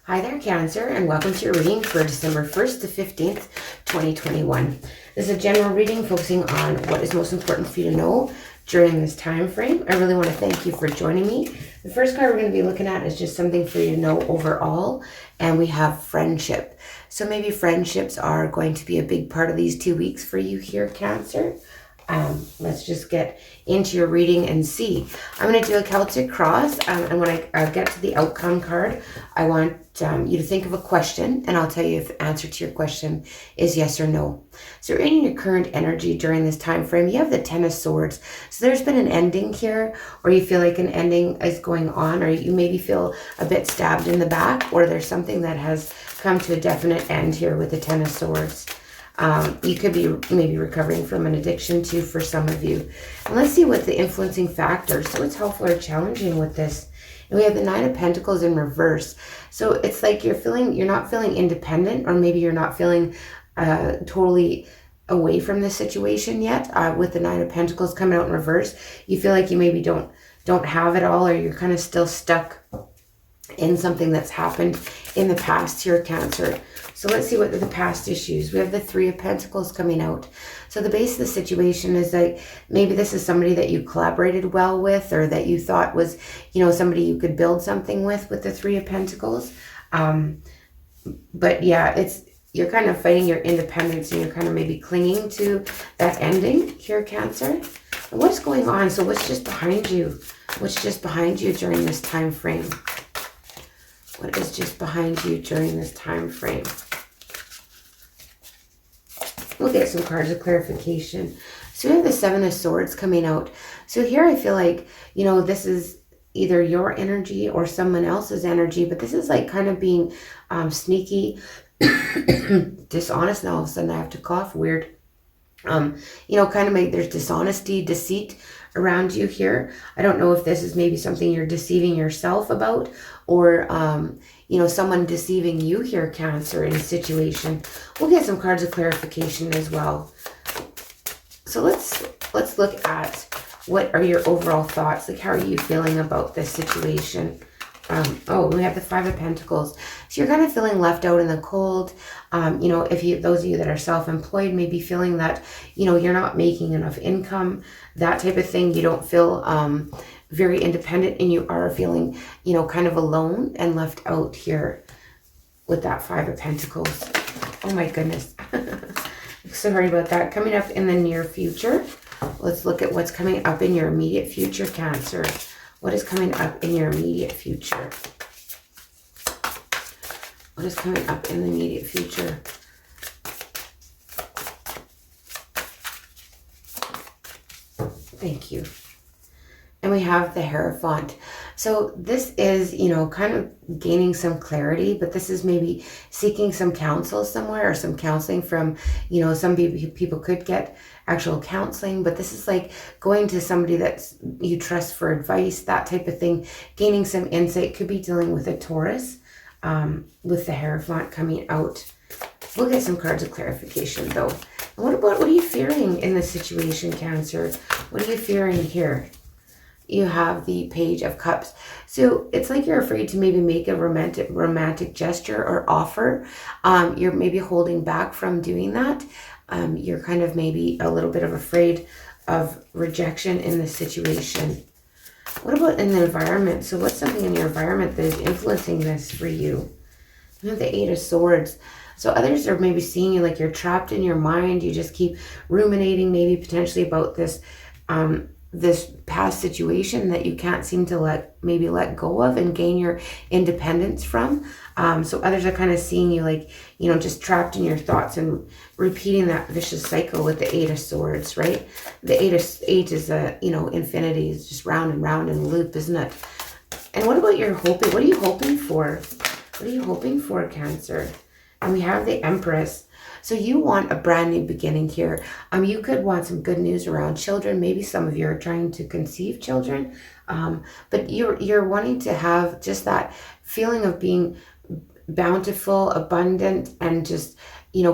Hi there, Cancer, and welcome to your reading for December 1st to 15th, 2021. This is a general reading focusing on what is most important for you to know during this time frame. I really want to thank you for joining me. The first card we're going to be looking at is just something for you to know overall, and we have friendship. So maybe friendships are going to be a big part of these 2 weeks for you here, Cancer. Let's just get into your reading and see. I'm going to do a Celtic cross, and when I get to the outcome card, I want you to think of a question, and I'll tell you if the answer to your question is yes or no. So in your current energy during this time frame, you have the Ten of Swords. So there's been an ending here, or you feel like an ending is going on, or you maybe feel a bit stabbed in the back, or there's something that has come to a definite end here with the Ten of Swords. You could be maybe recovering from an addiction too for some of you. And let's see what the influencing factors, so what's helpful or challenging with this. And we have the Nine of Pentacles in reverse. So it's like you're not feeling independent, or maybe you're not feeling totally away from this situation yet. With the Nine of Pentacles coming out in reverse, you feel like you maybe don't have it all, or you're kind of still stuck in something that's happened in the past here, Cancer. So let's see what are the past issues. We have the Three of Pentacles coming out. So the base of the situation is like maybe this is somebody that you collaborated well with, or that you thought was, somebody you could build something with the Three of Pentacles. But yeah, you're kind of fighting your independence, and you're kind of maybe clinging to that ending here, Cancer. And what's going on? So what's just behind you? What's just behind you during this time frame? What is just behind you during this time frame? We'll get some cards of clarification. So we have the Seven of Swords coming out. So here I feel like, this is either your energy or someone else's energy, but this is like kind of being sneaky, dishonest. Now all of a sudden I have to cough, weird. Kind of there's dishonesty, deceit around you here. I don't know if this is maybe something you're deceiving yourself about, or someone deceiving you here, Cancer, in a situation. We'll get some cards of clarification as well. So let's look at what are your overall thoughts, like how are you feeling about this situation. We have the Five of Pentacles. So you're kind of feeling left out in the cold. If those of you that are self-employed may be feeling that, you're not making enough income, that type of thing. You don't feel very independent, and you are feeling, kind of alone and left out here with that Five of Pentacles. Oh my goodness. Sorry about that. Coming up in the near future. Let's look at what's coming up in your immediate future, Cancer. What is coming up in your immediate future? What is coming up in the immediate future? Thank you. And we have the Hierophant. So this is, kind of gaining some clarity, but this is maybe seeking some counsel somewhere, or some counseling from, some people could get actual counseling, but this is like going to somebody that you trust for advice, that type of thing, gaining some insight. Could be dealing with a Taurus, with the Hierophant coming out. We'll get some cards of clarification though. And what are you fearing in this situation, Cancer? What are you fearing here? You have the Page of Cups. So it's like you're afraid to maybe make a romantic gesture or offer. You're maybe holding back from doing that. You're kind of maybe a little bit of afraid of rejection in this situation. What about in the environment? So what's something in your environment that is influencing this for you? You have the Eight of Swords. So others are maybe seeing you like you're trapped in your mind. You just keep ruminating maybe potentially about this this past situation that you can't seem to let go of and gain your independence from. So others are kind of seeing you like, just trapped in your thoughts and repeating that vicious cycle with the Eight of Swords, right? The eight is infinity. It's just round and round in a loop, isn't it? And what about your hoping? What are you hoping for? What are you hoping for, Cancer? And we have the Empress. So you want a brand new beginning here. You could want some good news around children. Maybe some of you are trying to conceive children. But you're wanting to have just that feeling of being bountiful, abundant, and just,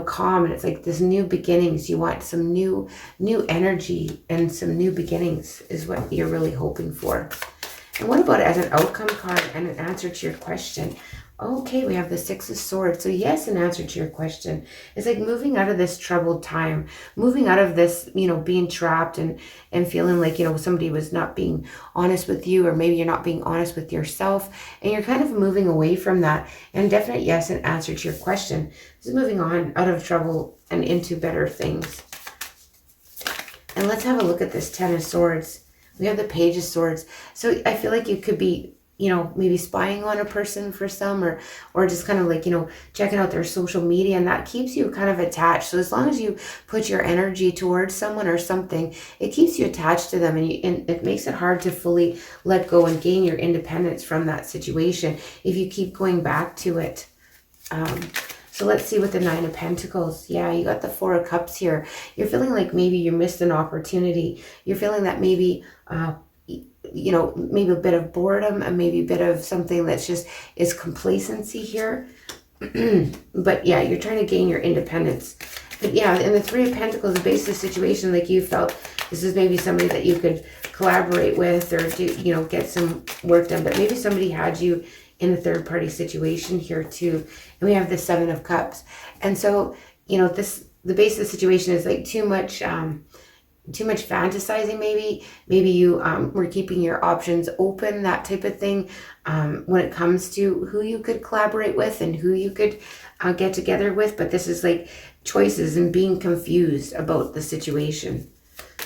calm. And it's like this new beginnings. You want some new energy and some new beginnings is what you're really hoping for. And what about as an outcome card and an answer to your question? Okay, we have the Six of Swords. So yes, in answer to your question, it's like moving out of this troubled time, moving out of this, being trapped and feeling like, somebody was not being honest with you, or maybe you're not being honest with yourself, and you're kind of moving away from that. And definite yes, in answer to your question, this is moving on out of trouble and into better things. And let's have a look at this Ten of Swords. We have the Page of Swords. So I feel like you could be, maybe spying on a person for some, or just kind of like, checking out their social media, and that keeps you kind of attached. So as long as you put your energy towards someone or something, it keeps you attached to them, and it makes it hard to fully let go and gain your independence from that situation if you keep going back to it. So let's see with the Nine of Pentacles. Yeah, you got the Four of Cups here. You're feeling like maybe you missed an opportunity. You're feeling that maybe, maybe a bit of boredom, and maybe a bit of something that's just is complacency here. But yeah, you're trying to gain your independence. But yeah, in the Three of Pentacles, the basis situation, like you felt this is maybe somebody that you could collaborate with, or do, get some work done. But maybe somebody had you in a third party situation here too. And we have the Seven of Cups. And so, the base of the situation is like too much fantasizing, maybe you were keeping your options open, that type of thing, when it comes to who you could collaborate with and who you could get together with. But this is like choices and being confused about the situation.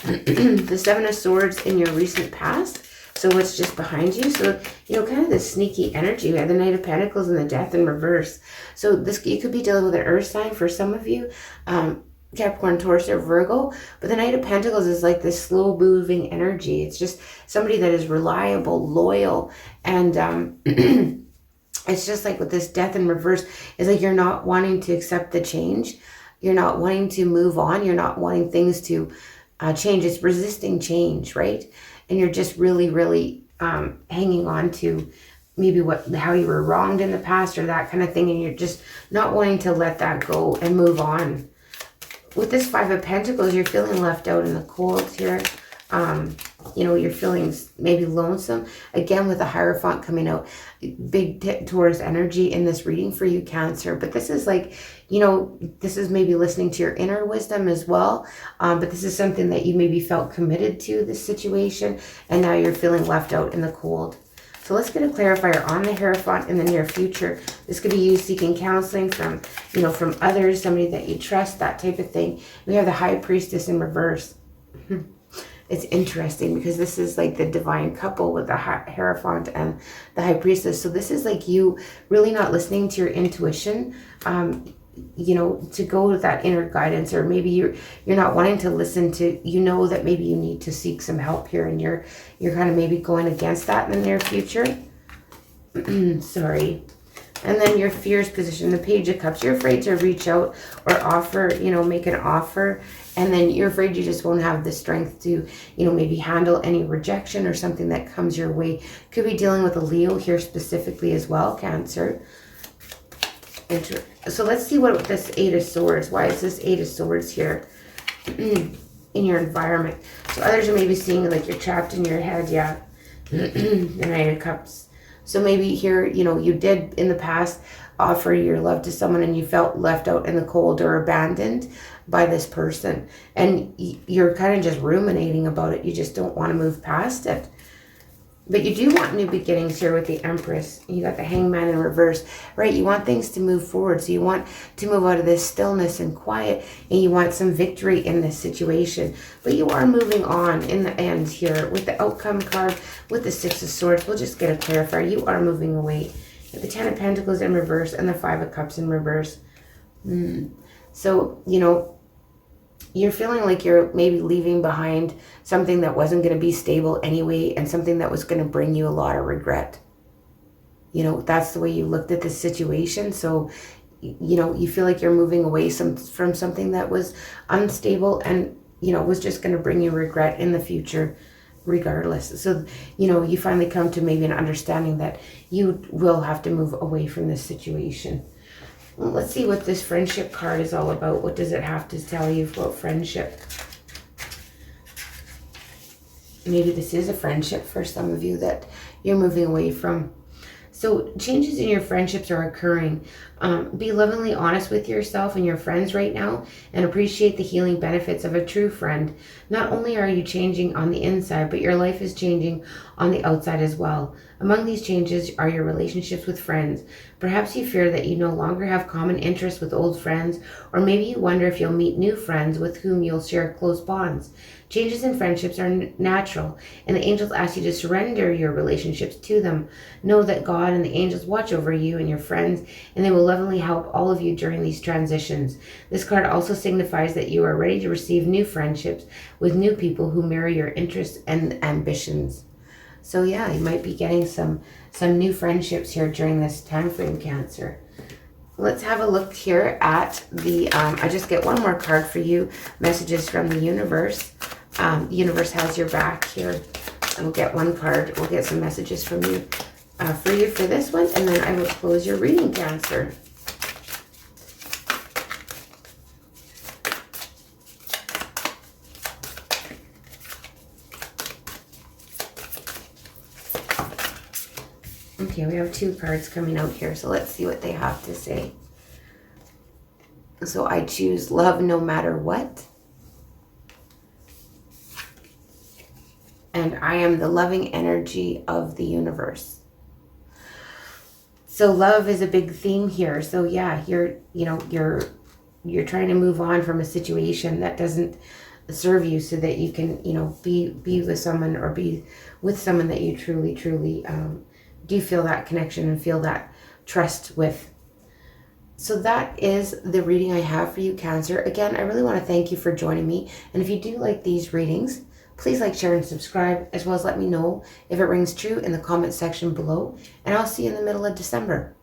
The Seven of Swords in your recent past. So what's just behind you? So, kind of this sneaky energy. We have the Knight of Pentacles and the Death in reverse. So this, you could be dealing with an earth sign for some of you, Capricorn, Taurus, or Virgo. But the Knight of Pentacles is like this slow moving energy. It's just somebody that is reliable, loyal, and it's just like with this Death in reverse, it's like you're not wanting to accept the change. You're not wanting to move on. You're not wanting things to change. It's resisting change, right? And you're just really, really hanging on to maybe how you were wronged in the past, or that kind of thing. And you're just not wanting to let that go and move on. With this Five of Pentacles, you're feeling left out in the cold here. You're feeling maybe lonesome. Again, with the Hierophant coming out, big Taurus energy in this reading for you, Cancer. But this is like, this is maybe listening to your inner wisdom as well. But this is something that you maybe felt committed to, this situation, and now you're feeling left out in the cold. So let's get a clarifier on the Hierophant in the near future. This could be you seeking counseling from, from others, somebody that you trust, that type of thing. We have the High Priestess in reverse. It's interesting because this is like the divine couple with the Hierophant and the High Priestess. So this is like you really not listening to your intuition, to go with that inner guidance, or maybe you're not wanting to listen to, that maybe you need to seek some help here, and you're kind of maybe going against that in the near future. Sorry. And then your fears position, the Page of Cups. You're afraid to reach out or offer, make an offer. And then you're afraid you just won't have the strength to, maybe handle any rejection or something that comes your way. Could be dealing with a Leo here specifically as well, Cancer. So let's see what this Eight of Swords. Why is this Eight of Swords here in your environment? So others are maybe seeing like you're trapped in your head. Yeah. The Knight of Cups. So maybe here, you did in the past offer your love to someone, and you felt left out in the cold or abandoned by this person. And you're kind of just ruminating about it. You just don't want to move past it. But you do want new beginnings here with the Empress. You got the Hangman in reverse, right? You want things to move forward. So you want to move out of this stillness and quiet, and you want some victory in this situation. But you are moving on in the end here with the Outcome card, with the Six of Swords. We'll just get a clarifier. You are moving away. The Ten of Pentacles in reverse and the Five of Cups in reverse. So, you're feeling like you're maybe leaving behind something that wasn't going to be stable anyway, and something that was going to bring you a lot of regret. That's the way you looked at this situation. So, you feel like you're moving away from something that was unstable and, was just going to bring you regret in the future regardless. So, you finally come to maybe an understanding that you will have to move away from this situation. Let's see what this Friendship card is all about. What does it have to tell you about friendship? Maybe this is a friendship for some of you that you're moving away from. So changes in your friendships are occurring. Be lovingly honest with yourself and your friends right now and appreciate the healing benefits of a true friend. Not only are you changing on the inside, but your life is changing on the outside as well. Among these changes are your relationships with friends. Perhaps you fear that you no longer have common interests with old friends, or maybe you wonder if you'll meet new friends with whom you'll share close bonds. Changes in friendships are natural, and the angels ask you to surrender your relationships to them. Know that God and the angels watch over you and your friends, and they will lovingly help all of you during these transitions. This card also signifies that you are ready to receive new friendships with new people who mirror your interests and ambitions. So yeah, you might be getting some new friendships here during this time frame, Cancer. Let's have a look here at the, I just get one more card for you, messages from the universe. The universe has your back here. And we'll get one card. We'll get some messages from you for this one. And then I will close your reading, Cancer. Okay, we have two cards coming out here. So let's see what they have to say. So I choose love no matter what. And I am the loving energy of the universe. So love is a big theme here. So yeah, you're trying to move on from a situation that doesn't serve you so that you can, be with someone or be with someone that you truly do feel that connection and feel that trust with. So that is the reading I have for you, Cancer. Again, I really want to thank you for joining me. And if you do like these readings, please like, share, and subscribe, as well as let me know if it rings true in the comment section below. And I'll see you in the middle of December.